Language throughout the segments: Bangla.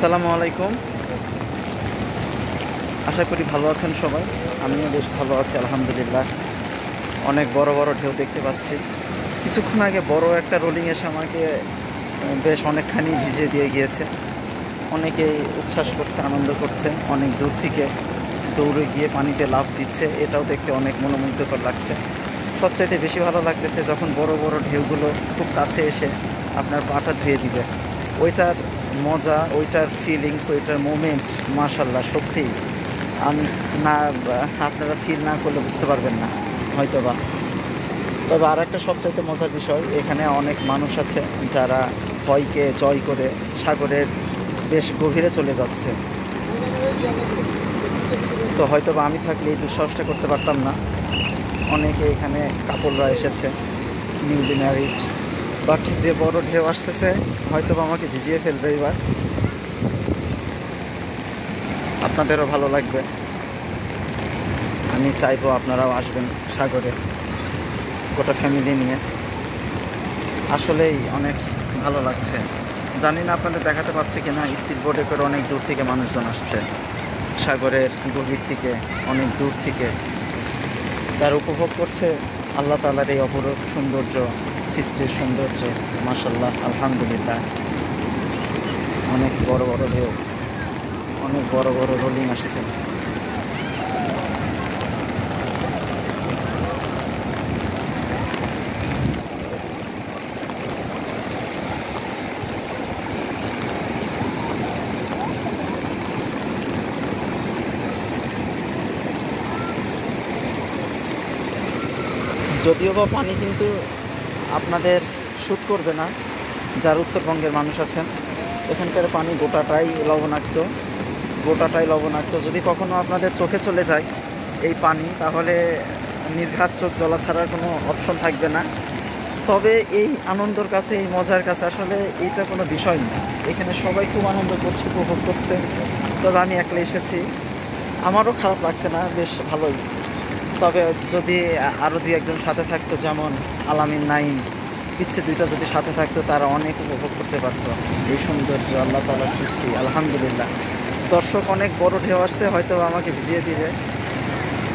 আসসালামু আলাইকুম। আশা করি ভালো আছেন সবাই। আমিও বেশ ভালো আছি আলহামদুলিল্লাহ। অনেক বড় বড় ঢেউ দেখতে পাচ্ছি। কিছুক্ষণ আগে বড় একটা রোলিং এসে আমাকে বেশ অনেকখানি ভিজিয়ে দিয়ে গিয়েছে। অনেকেই উচ্ছ্বাস করছে, আনন্দ করছে, অনেক দূর থেকে দৌড়ে গিয়ে পানিতে লাফ দিচ্ছে। এটাও দেখতে অনেক মনোমুগ্ধকর লাগছে। সবচাইতে বেশি ভালো লাগতেছে যখন বড় বড় ঢেউগুলো খুব কাছে এসে আপনার পাটা ধুয়ে দিবে। ওইটার মজা, ওইটার ফিলিংস, ওইটার মোমেন্ট মাশাল্লাহ সত্যিই আমি না আপনারা ফিল না করলে বুঝতে পারবেন না হয়তোবা। তবে আর একটা সবচাইতে মজার বিষয়, এখানে অনেক মানুষ আছে যারা ভয়কে জয় করে সাগরের বেশ গভীরে চলে যাচ্ছে। তো হয়তোবা আমি থাকলে এই দুঃসাহসটা করতে পারতাম না। অনেকে এখানে কাপড়রা এসেছে, নিউলি ম্যারিড, বাট যে বড় ঢেউ আসতেছে হয়তোবা আমাকে ভিজিয়ে ফেলবে এবার। আপনাদেরও ভালো লাগবে, আমি চাইবো আপনারাও আসবেন সাগরে গোটা ফ্যামিলি নিয়ে। আসলেই অনেক ভালো লাগছে। জানি না আপনাদের দেখাতে পাচ্ছি কিনা, স্পিড বোটে করে অনেক দূর থেকে মানুষজন আসছে, সাগরের গভীর থেকে, অনেক দূর থেকে তার উপভোগ করছে আল্লাহ তাআলার এই অপরূপ সৌন্দর্য, সৃষ্টির সৌন্দর্য। মাশাআল্লাহ, আলহামদুলিল্লাহ। অনেক বড় বড় ঢেউ, অনেক বড় বড় রোলিং আসছে। যদিও বা পানি কিন্তু আপনাদের শ্যুট করবে না, যারা উত্তরবঙ্গের মানুষ আছেন। এখানকার পানি গোটাটাই লবণাক্ত, গোটাটাই লবণাক্ত। যদি কখনো আপনাদের চোখে চলে যায় এই পানি, তাহলে নির্ঘাত চোখ জ্বলা ছাড়ার কোনো অপশন থাকবে না। তবে এই আনন্দর কাছে, এই মজার কাছে আসলে এইটা কোনো বিষয় না। এখানে সবাই খুব আনন্দ করছে, উপভোগ করছে। তবে আমি একলা এসেছি, আমারও খারাপ লাগছে না, বেশ ভালোই। তবে যদি আরও দুই একজন সাথে থাকতো, যেমন আলামিন, নাইম, পিচ্ছে দুইটা যদি সাথে থাকতো, তারা অনেক উপভোগ করতে পারতো এই সৌন্দর্য, আল্লাহ তাআলার সৃষ্টি। আলহামদুলিল্লাহ। দর্শক অনেক বড় ঢেউ আসছে, হয়তো আমাকে ভিজিয়ে দিবে,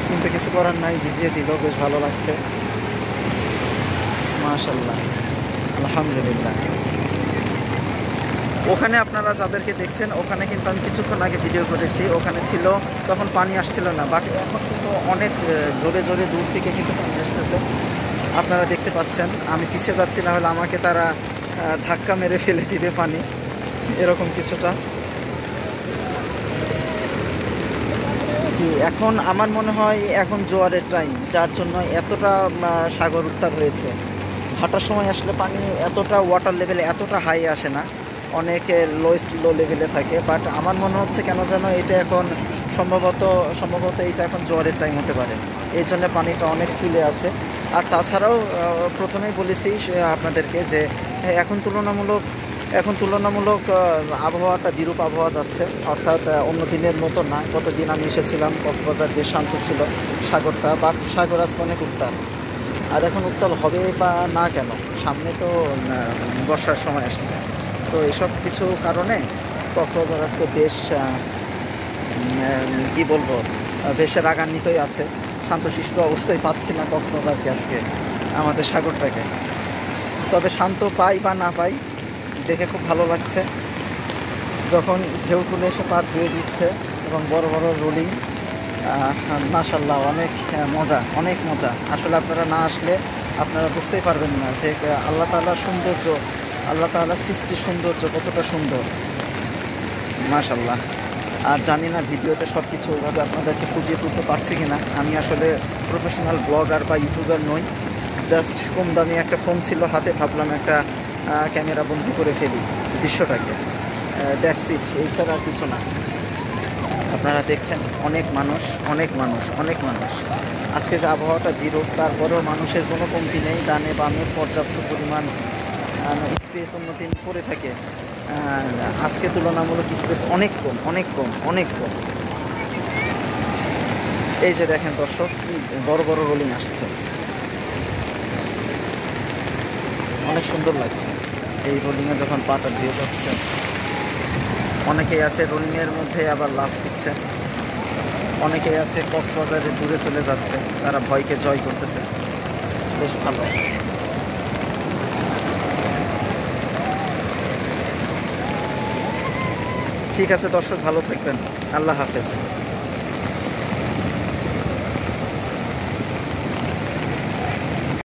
কিন্তু কিছু করার নাই, ভিজিয়ে দিল। বেশ ভালো লাগছে, মাশাআল্লাহ, আলহামদুলিল্লাহ। ওখানে আপনারা যাদেরকে দেখছেন, ওখানে কিন্তু আমি কিছুক্ষণ আগে ভিডিও করেছি, ওখানে ছিল, তখন পানি আসছিল না। বাট এখন কিন্তু অনেক জোরে জোরে দূর থেকে কিন্তু পানি আসতেছে, আপনারা দেখতে পাচ্ছেন। আমি পিছিয়ে যাচ্ছি, না হলে আমাকে তারা ধাক্কা মেরে ফেলে দিবে পানি, এরকম কিছুটা। জি, এখন আমার মনে হয় এখন জোয়ারের টাইম, যার জন্য এতটা সাগর উত্তাপ হয়েছে। ভাটার সময় আসলে পানি এতটা ওয়াটার লেভেলে এতটা হাই আসে না, অনেকে লোয়েস্ট লো লেভেলে থাকে। বাট আমার মনে হচ্ছে কেন যেন এটা এখন সম্ভবত এইটা এখন জোয়ারের টাইম হতে পারে, এই জন্য পানিটা অনেক ফুলে আছে। আর তাছাড়াও প্রথমেই বলেছি আপনাদেরকে যে এখন তুলনামূলক আবহাওয়াটা বিরূপ আবহাওয়া যাচ্ছে। অর্থাৎ অন্য দিনের মতো না। গতদিন আমি এসেছিলাম, কক্সবাজার বেশ শান্ত ছিল সাগরটা, বাট সাগর আজকে অনেক উত্তাল। আর এখন উত্তাল হবে বা না কেন, সামনে তো বর্ষার সময় আসছে। সো এসব কিছু কারণে কক্সবাজার আজকে বেশ কী বলবো, বেশ রাগান্বিতই আছে। শান্তশিষ্ট অবস্থায় পাচ্ছি না কক্সবাজারকে আজকে, আমাদের সাগরটাকে। তবে শান্ত পাই বা না পাই, দেখে খুব ভালো লাগছে যখন ঢেউ তুলে এসে পা ধুয়ে দিচ্ছে এবং বড় বড় রোলিং। মাশাআল্লাহ, অনেক মজা, অনেক মজা। আসলে আপনারা না আসলে আপনারা বুঝতেই পারবেন না যে আল্লাহ তাআলার সৌন্দর্য, আল্লাহ তাআলার সৃষ্টির সৌন্দর্য কতটা সুন্দর, মাশাআল্লাহ। আর জানি না ভিডিওতে সব কিছু ওইভাবে আপনাদেরকে ফুটিয়ে তুলতে পারছি কিনা। আমি আসলে প্রফেশনাল ব্লগার বা ইউটিউবার নই, জাস্ট কম দামি একটা ফোন ছিল হাতে, ভাবলাম একটা ক্যামেরা বন্দি করে ফেলি দৃশ্যটাকে, দ্যাটস ইট, এছাড়া আর কিছু না। আপনারা দেখছেন অনেক মানুষ, অনেক মানুষ, অনেক মানুষ। আজকে যে আবহাওয়াটা বিরূপ, তারপরেও মানুষের কোনো কমতি নেই। ডানে বামে পর্যাপ্ত পরিমাণ স্পেস অন্যদিন পড়ে থাকে, আজকে তুলনামূলক স্পেস অনেক কম, অনেক কম, অনেক কম। এই যে দেখেন দর্শক, কি বড় বড় রোলিং আসছে, অনেক সুন্দর লাগছে এই রোলিংয়ে যখন পাটা ধুয়ে যাচ্ছে। অনেকেই আছে রোলিংয়ের মধ্যে আবার লাফ দিচ্ছে, অনেকেই আছে কক্সবাজারে দূরে চলে যাচ্ছে, তারা ভয়কে জয় করতেছে। বেশ ভালো। ঠিক আছে দর্শক, ভালো থাকবেন। আল্লাহ হাফেজ।